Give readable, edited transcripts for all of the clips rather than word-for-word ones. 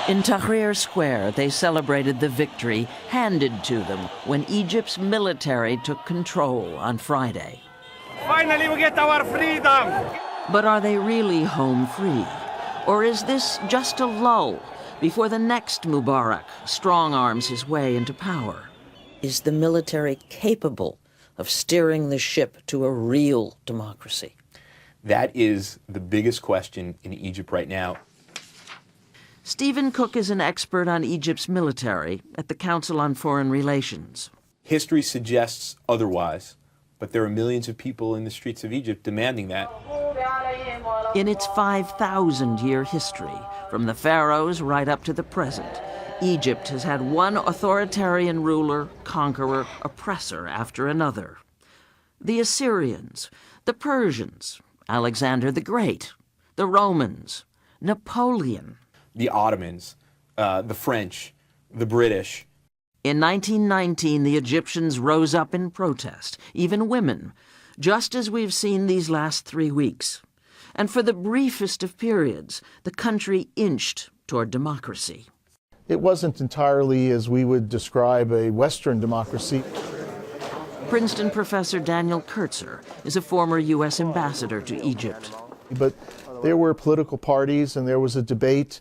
In Tahrir Square, they celebrated the victory handed to them when Egypt's military took control on Friday. Finally, we get our freedom! But are they really home free? Or is this just a lull before the next Mubarak strong-arms his way into power? Is the military capable of steering the ship to a real democracy? That is the biggest question in Egypt right now. Stephen Cook is an expert on Egypt's military at the Council on Foreign Relations. History suggests otherwise, but there are millions of people in the streets of Egypt demanding that. In its 5,000-year history, from the pharaohs right up to the present, Egypt has had one authoritarian ruler, conqueror, oppressor after another. The Assyrians, the Persians, Alexander the Great, the Romans, Napoleon. The Ottomans, the French, the British. In 1919, the Egyptians rose up in protest, even women, just as we've seen these last 3 weeks. And for the briefest of periods, the country inched toward democracy. It wasn't entirely as we would describe a Western democracy. Princeton professor Daniel Kurtzer is a former U.S. ambassador to Egypt. But there were political parties and there was a debate.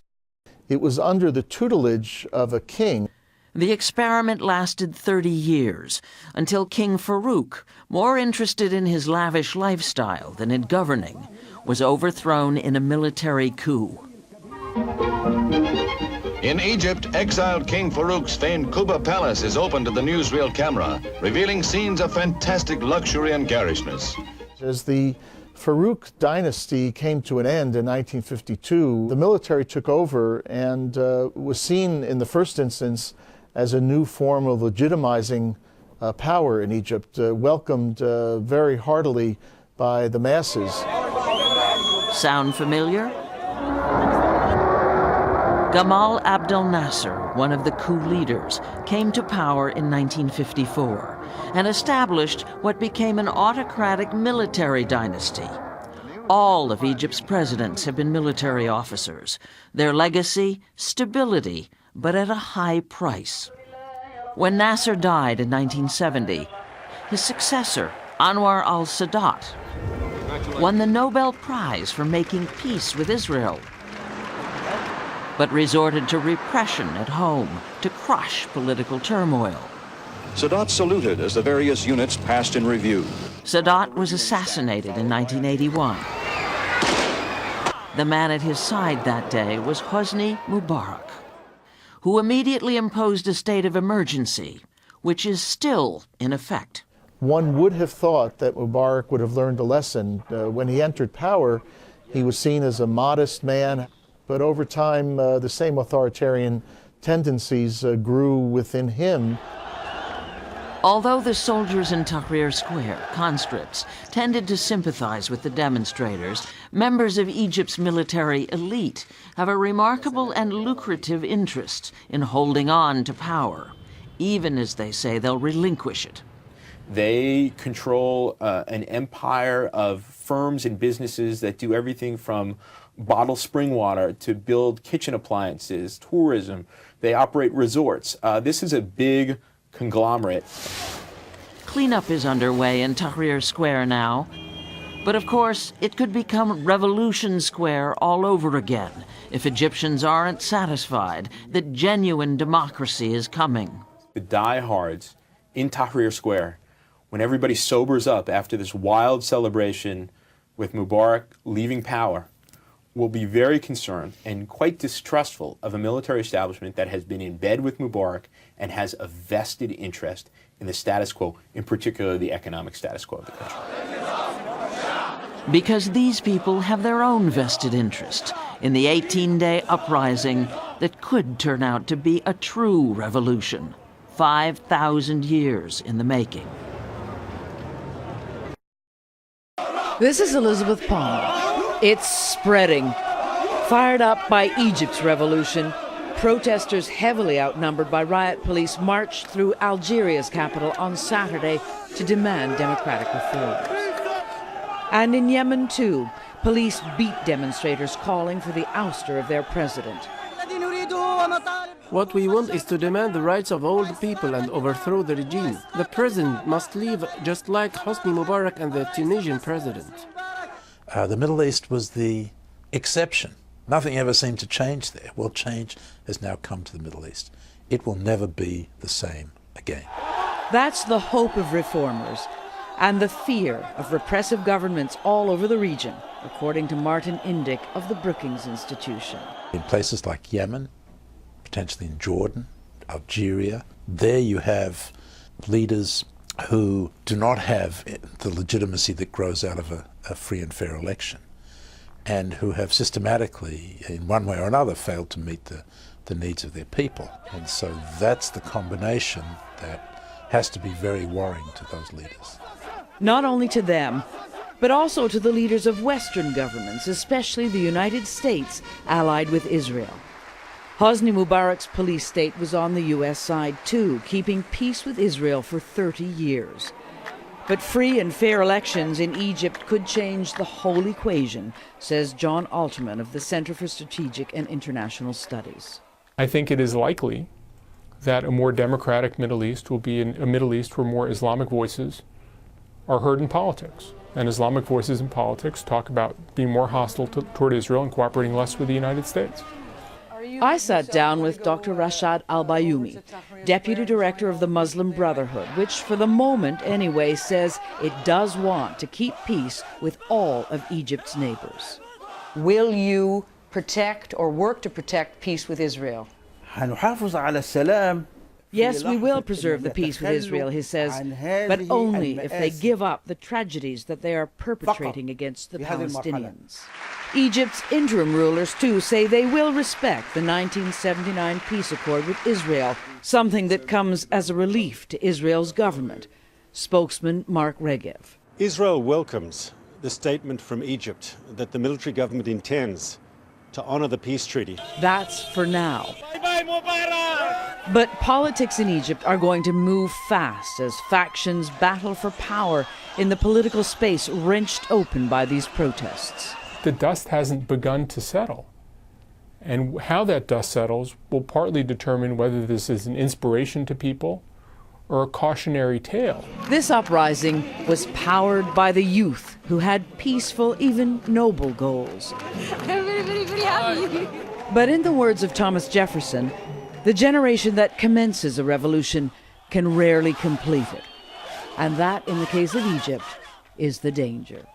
It was under the tutelage of a king. The experiment lasted 30 years, until King Farouk, more interested in his lavish lifestyle than in governing, was overthrown in a military coup. In Egypt, exiled King Farouk's famed Kuba Palace is open to the newsreel camera, revealing scenes of fantastic luxury and garishness. As the Farouk dynasty came to an end in 1952, the military took over and was seen in the first instance as a new form of legitimizing power in Egypt, welcomed very heartily by the masses. Sound familiar? Gamal Abdel Nasser, one of the coup leaders, came to power in 1954 and established what became an autocratic military dynasty. All of Egypt's presidents have been military officers. Their legacy, stability, but at a high price. When Nasser died in 1970, his successor, Anwar al-Sadat, won the Nobel Prize for making peace with Israel, but resorted to repression at home to crush political turmoil. Sadat saluted as the various units passed in review. Sadat was assassinated in 1981. The man at his side that day was Hosni Mubarak, who immediately imposed a state of emergency, which is still in effect. One would have thought that Mubarak would have learned a lesson. When he entered power, he was seen as a modest man, but over time, the same authoritarian tendencies grew within him. Although the soldiers in Tahrir Square, conscripts, tended to sympathize with the demonstrators, members of Egypt's military elite have a remarkable and lucrative interest in holding on to power, even as they say they'll relinquish it. They control an empire of firms and businesses that do everything from bottle spring water to build kitchen appliances, tourism. They operate resorts. This is a big conglomerate. Cleanup is underway in Tahrir Square now. But of course, it could become Revolution Square all over again if Egyptians aren't satisfied that genuine democracy is coming. The diehards in Tahrir Square, when everybody sobers up after this wild celebration with Mubarak leaving power, will be very concerned and quite distrustful of a military establishment that has been in bed with Mubarak and has a vested interest in the status quo, in particular the economic status quo of the country. Because these people have their own vested interest in the 18-day uprising that could turn out to be a true revolution, 5,000 years in the making. This is Elizabeth Palmer. It's spreading. Fired up by Egypt's revolution, protesters heavily outnumbered by riot police marched through Algeria's capital on Saturday to demand democratic reforms. And in Yemen, too, police beat demonstrators calling for the ouster of their president. What we want is to demand the rights of all the people and overthrow the regime. The president must leave, just like Hosni Mubarak and the Tunisian president. The Middle East was the exception. Nothing ever seemed to change there. Well, change has now come to the Middle East. It will never be the same again. That's the hope of reformers and the fear of repressive governments all over the region, according to Martin Indyk of the Brookings Institution. In places like Yemen, potentially in Jordan, Algeria, there you have leaders who do not have the legitimacy that grows out of a free and fair election, and who have systematically, in one way or another, failed to meet the needs of their people. And so that's the combination that has to be very worrying to those leaders. Not only to them, but also to the leaders of Western governments, especially the United States, allied with Israel. Hosni Mubarak's police state was on the U.S. side too, keeping peace with Israel for 30 years. But free and fair elections in Egypt could change the whole equation, says John Alterman of the Center for Strategic and International Studies. I think it is likely that a more democratic Middle East will be a Middle East where more Islamic voices are heard in politics. And Islamic voices in politics talk about being more hostile toward Israel and cooperating less with the United States. I sat down with Dr. Rashad Al-Bayoumi, Deputy Director of the Muslim Brotherhood, which for the moment anyway says it does want to keep peace with all of Egypt's neighbors. Will you protect or work to protect peace with Israel? Yes, we will preserve the peace with Israel, he says, but only if they give up the tragedies that they are perpetrating against the Palestinians. Egypt's interim rulers, too, say they will respect the 1979 peace accord with Israel, something that comes as a relief to Israel's government. Spokesman Mark Regev. Israel welcomes the statement from Egypt that the military government intends to honor the peace treaty. That's for now. Bye-bye, Mubarak! But politics in Egypt are going to move fast as factions battle for power in the political space wrenched open by these protests. The dust hasn't begun to settle. And how that dust settles will partly determine whether this is an inspiration to people or a cautionary tale. This uprising was powered by the youth who had peaceful, even noble goals. I'm very happy. But in the words of Thomas Jefferson, the generation that commences a revolution can rarely complete it. And that, in the case of Egypt, is the danger.